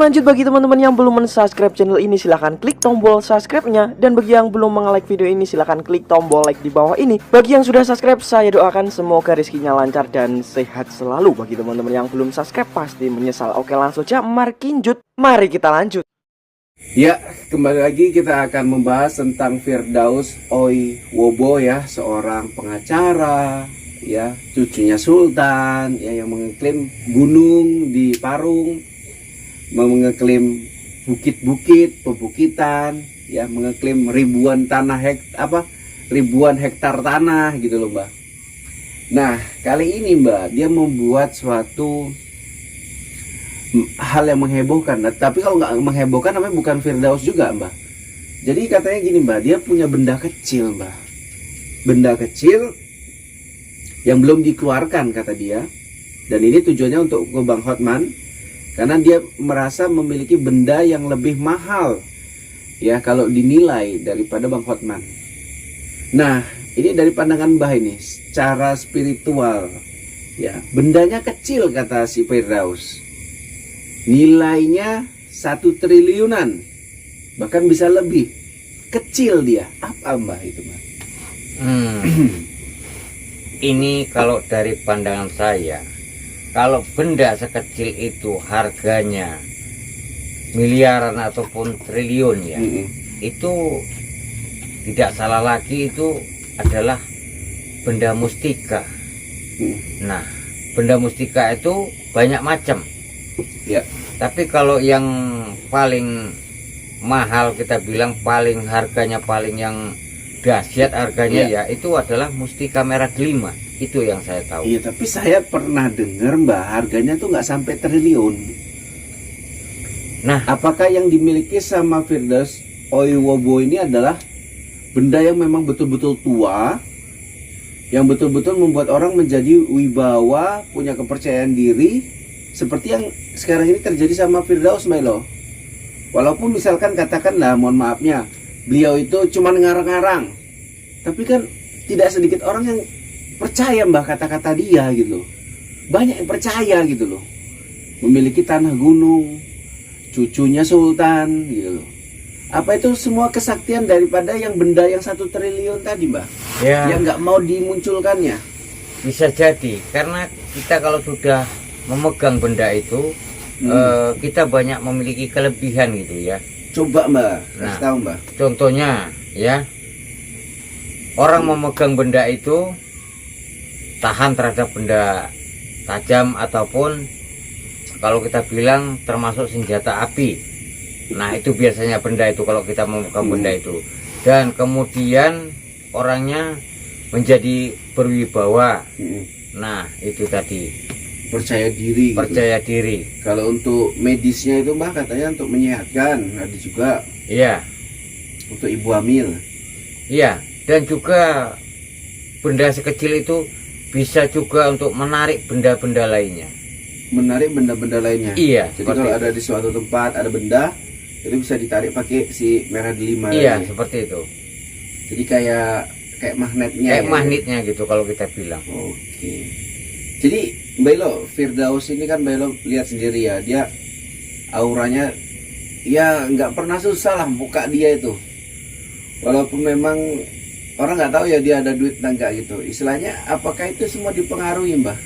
Sebelum lanjut, bagi teman-teman yang belum mensubscribe channel ini silahkan klik tombol subscribe-nya. Dan bagi yang belum nge-like video ini silahkan klik tombol like di bawah ini. Bagi yang sudah subscribe, saya doakan semoga rezekinya lancar dan sehat selalu. Bagi teman-teman yang belum subscribe pasti menyesal. Oke, langsung aja markinjut. Mari kita lanjut. Ya, kembali lagi kita akan membahas tentang Firdaus Oiwobo ya, seorang pengacara ya, cucunya Sultan ya, yang mengklaim gunung di Parung, mengklaim bukit-bukit, pebukitan ya, mengklaim ribuan hektar tanah gitu loh, Mbak. Nah, kali ini Mbak, dia membuat suatu hal yang menghebohkan. Nah, tapi kalau nggak menghebohkan namanya bukan Firdaus juga, Mbak. Jadi katanya gini, Mbak, dia punya benda kecil, Mbak. Benda kecil yang belum dikeluarkan kata dia. Dan ini tujuannya untuk ke Bang Hotman, karena dia merasa memiliki benda yang lebih mahal ya kalau dinilai daripada Bang Hotman. Nah, ini dari pandangan Mbah ini secara spiritual ya, bendanya kecil kata si Firdaus. Nilainya 1 triliunan, bahkan bisa lebih. Kecil dia. Apa Mbah itu, Mbah? Ini kalau dari pandangan saya, kalau benda sekecil itu harganya miliaran ataupun triliun ya, itu tidak salah lagi, itu adalah benda mustika. Nah, benda mustika itu banyak macam ya. Tapi kalau yang paling mahal, kita bilang paling harganya, paling yang dahsyat harganya ya, itu adalah mustika merah delima. Itu yang saya tahu. Iya, tapi saya pernah dengar Mbak, harganya tuh nggak sampai triliun. Nah, apakah yang dimiliki sama Firdaus Oiwobo ini adalah benda yang memang betul-betul tua, yang betul-betul membuat orang menjadi wibawa, punya kepercayaan diri, seperti yang sekarang ini terjadi sama Firdaus, Melo? Walaupun misalkan katakanlah, mohon maafnya, beliau itu cuma ngarang-ngarang, tapi kan tidak sedikit orang yang percaya Mbak kata-kata dia gitu loh. Banyak yang percaya gitu loh. Memiliki tanah gunung, cucunya Sultan gitu loh. Apa itu semua kesaktian daripada yang benda yang 1 triliun tadi, Mbak? Ya, yang nggak mau dimunculkannya. Bisa jadi, karena kita kalau sudah memegang benda itu, kita banyak memiliki kelebihan gitu ya. Coba Mbak, kasih tahu Mbak. Contohnya ya, orang memegang benda itu tahan terhadap benda tajam ataupun kalau kita bilang termasuk senjata api. Nah, itu biasanya benda itu kalau kita memegang benda itu. Dan kemudian orangnya menjadi berwibawa. Nah, itu tadi, percaya diri gitu. Percaya diri. Kalau untuk medisnya itu Mbak katanya untuk menyehatkan, ada juga. Iya. Untuk ibu hamil. Iya, dan juga benda sekecil itu bisa juga untuk menarik benda-benda lainnya. Menarik benda-benda lainnya. Iya. Jadi kalau ada di suatu tempat ada benda, itu bisa ditarik pakai si merah delima. Iya, ya. seperti itu. Jadi kayak magnetnya. Kayak ya? magnetnya gitu kalau kita bilang. Oke. Jadi Mbak Firdaus ini kan Mbak lihat sendiri ya, dia auranya ya nggak pernah susah lah buka dia itu. Walaupun memang orang nggak tahu ya dia ada duit enggak gitu. Istilahnya apakah itu semua dipengaruhi Mbah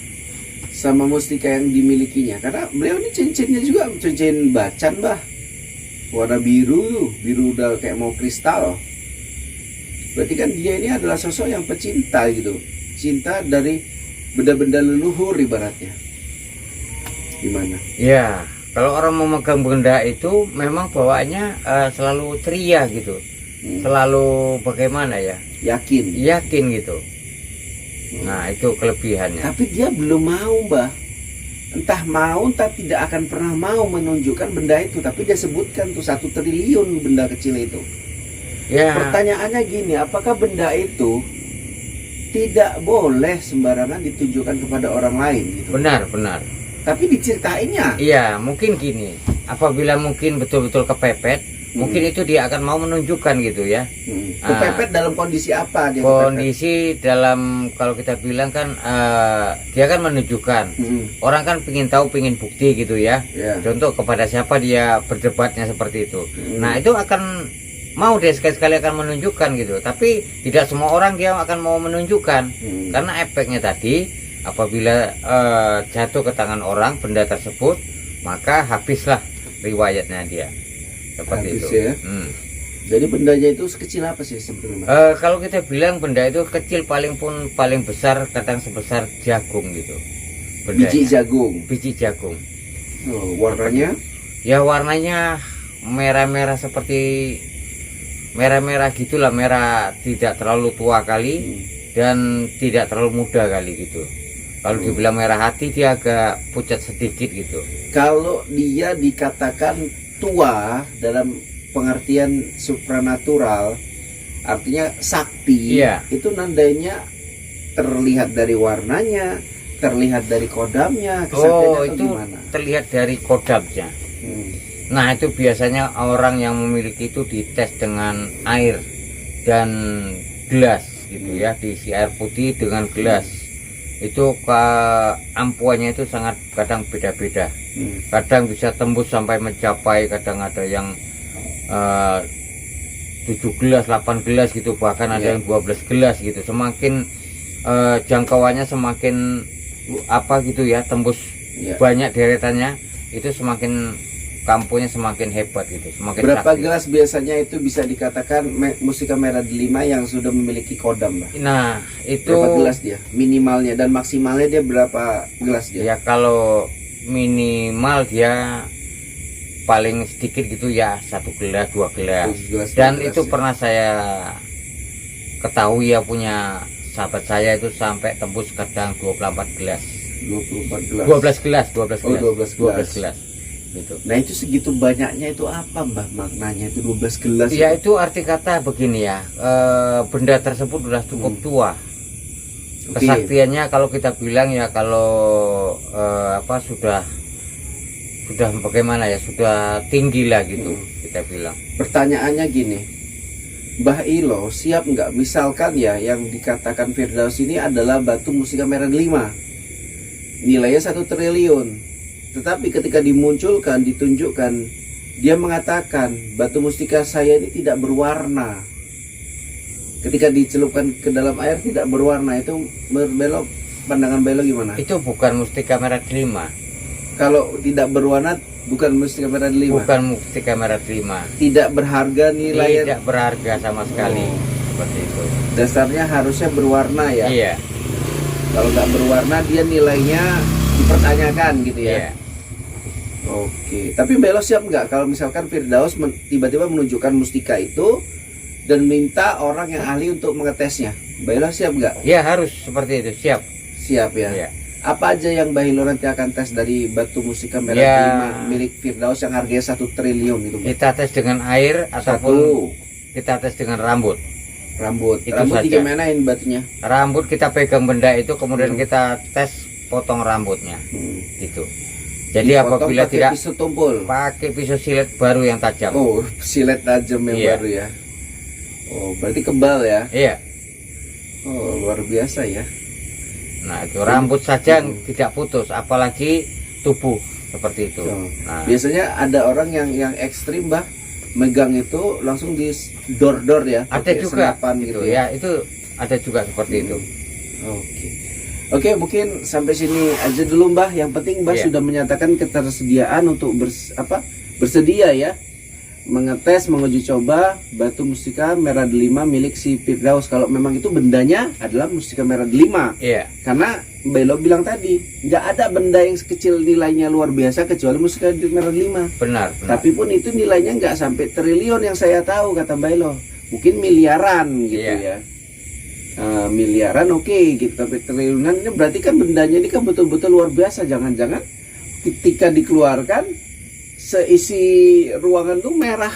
sama mustika yang dimilikinya? Karena beliau ini cincinnya juga cincin bacan Mbah, warna biru udah kayak mau kristal. Berarti kan dia ini adalah sosok yang pecinta gitu, cinta dari benda-benda leluhur ibaratnya. Gimana? Ya, kalau orang memegang benda itu memang bawaannya selalu ceria gitu. Selalu bagaimana ya? Yakin gitu. Nah, itu kelebihannya. Tapi dia belum mau, Mbah. Entah mau, entah tidak akan pernah mau menunjukkan benda itu. Tapi dia sebutkan tuh 1 triliun benda kecil itu. Ya. Pertanyaannya gini, apakah benda itu tidak boleh sembarangan ditunjukkan kepada orang lain gitu? Benar. Tapi diceritainnya. Iya, mungkin gini. Apabila mungkin betul-betul kepepet, mungkin itu dia akan mau menunjukkan gitu ya. Kepepet dalam kondisi apa dia? Kondisi dalam, kalau kita bilang kan dia kan menunjukkan. Orang kan pingin tahu, pingin bukti gitu ya. Contoh kepada siapa dia berdebatnya seperti itu. Nah itu akan mau dia sekali-sekali akan menunjukkan gitu. Tapi tidak semua orang dia akan mau menunjukkan. Karena efeknya tadi apabila jatuh ke tangan orang benda tersebut, maka habislah riwayatnya dia. Seperti Habis itu. Ya? Jadi bendanya itu sekecil apa sih sebetulnya? Kalau kita bilang benda itu kecil, paling besar kadang sebesar jagung gitu. Bendanya. Biji jagung. Biji jagung. Warnanya? Ya warnanya merah-merah, seperti merah-merah gitulah, merah tidak terlalu tua kali dan tidak terlalu muda kali gitu. Kalau dibilang merah hati, dia agak pucat sedikit gitu. Kalau dia dikatakan tua dalam pengertian supranatural, artinya sakti, itu nandainya terlihat dari warnanya, terlihat dari kodamnya, kesaktiannya itu gimana? Terlihat dari kodamnya. Nah itu biasanya orang yang memiliki itu dites dengan air dan gelas gitu ya, diisi air putih dengan gelas. Itu ampuannya itu sangat kadang beda-beda. Kadang bisa tembus sampai mencapai, kadang ada yang 7 gelas, 8 gelas gitu, bahkan ada yang 12 gelas gitu. Semakin jangkauannya semakin apa gitu ya, tembus banyak deretannya, itu semakin kampunya semakin hebat gitu, semakin berapa sakti. gelas biasanya itu bisa dikatakan Mustika Merah Delima yang sudah memiliki kodam, Mbak? Nah itu berapa gelas dia minimalnya, dan maksimalnya dia berapa gelas dia? Ya kalau minimal dia paling sedikit gitu ya 1 gelas, 2 gelas. Dan itu pernah saya ketahui ya, punya sahabat saya itu sampai tembus kadang 24 gelas. 12 gelas 12 gelas gitu. Nah itu segitu banyaknya itu apa, Mbah, maknanya itu 12 gelas? Ya itu arti kata begini ya, benda tersebut sudah cukup tua. Kesaktiannya kalau kita bilang ya, kalau sudah bagaimana ya, sudah tinggi lah gitu kita bilang. Pertanyaannya gini, Mbah Ilo siap nggak misalkan ya yang dikatakan Firdaus ini adalah batu Mustika Merah Delima, nilainya 1 triliun, tetapi ketika dimunculkan, ditunjukkan, dia mengatakan batu mustika saya ini tidak berwarna. Ketika dicelupkan ke dalam air tidak berwarna, itu berbelok, pandangan belok gimana? Itu bukan Mustika Merah Delima. Kalau tidak berwarna bukan Mustika Merah Delima. Bukan Mustika Merah Delima. Tidak berharga nilainya. Tidak berharga sama sekali. Seperti itu. Dasarnya harusnya berwarna ya. Iya. Kalau nggak berwarna dia nilainya dipertanyakan gitu ya. Iya. Oke. Tapi Belo siap nggak kalau misalkan Firdaus tiba-tiba menunjukkan mustika itu dan minta orang yang ahli untuk mengetesnya? Belo siap nggak? Ya harus seperti itu, siap. Siap ya. Iya. Apa aja yang Mbah Hilo nanti akan tes dari batu mustika merah Delima milik Firdaus yang harganya 1 triliun itu? Kita tes dengan air ataupun kita tes dengan rambut. Rambut. Itu Rambut saja. digimanain batunya? Rambut kita pegang benda itu, kemudian kita tes potong rambutnya. Gitu. Jadi dipotong apabila pakai tidak pisau tumpul, pakai pisau silet baru yang tajam. oh silet tajam yang baru ya. Oh berarti kebal ya. Iya. Oh luar biasa ya. Nah itu rambut saja tidak putus, apalagi tubuh seperti itu. Nah, biasanya ada orang yang ekstrim, Mbah, megang itu langsung di dor ya. ada juga gitu ya. Itu ada juga seperti itu. Oke, mungkin sampai sini aja dulu, Mbah. Yang penting Mbah sudah menyatakan ketersediaan untuk bersedia ya mengetes, menguji coba batu Mustika Merah Delima milik si Firdaus. Kalau memang itu bendanya adalah Mustika Merah Delima. Iya. Karena Belo bilang tadi nggak ada benda yang sekecil nilainya luar biasa kecuali Mustika Merah Delima. Benar. Tapi pun itu nilainya nggak sampai triliun yang saya tahu, kata Belo. Mungkin miliaran gitu ya. Miliaran oke, gitu. Tapi triliunan ini berarti kan bendanya ini kan betul-betul luar biasa. Jangan-jangan ketika dikeluarkan seisi ruangan tuh merah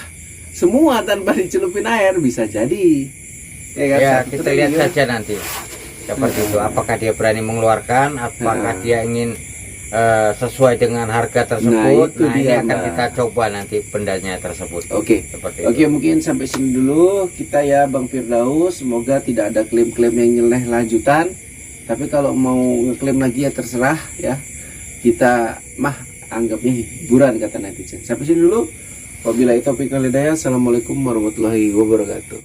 semua tanpa dicelupin air, bisa jadi. Ya kita lihat saja nanti seperti itu. Apakah dia berani mengeluarkan, apakah dia ingin sesuai dengan harga tersebut. Nah, itu Nah, ini dia, akan Mbak. kita coba nanti bendanya tersebut. Oke. Seperti Oke, itu. mungkin sampai sini dulu kita ya Bang Firdaus. Semoga tidak ada klaim-klaim yang nyeleneh lanjutan. Tapi kalau mau ngeklaim lagi ya terserah ya. Kita mah anggapnya hiburan kata netizen. Sampai sini dulu. Wabillahi taufiq wal hidayah. Assalamualaikum warahmatullahi wabarakatuh.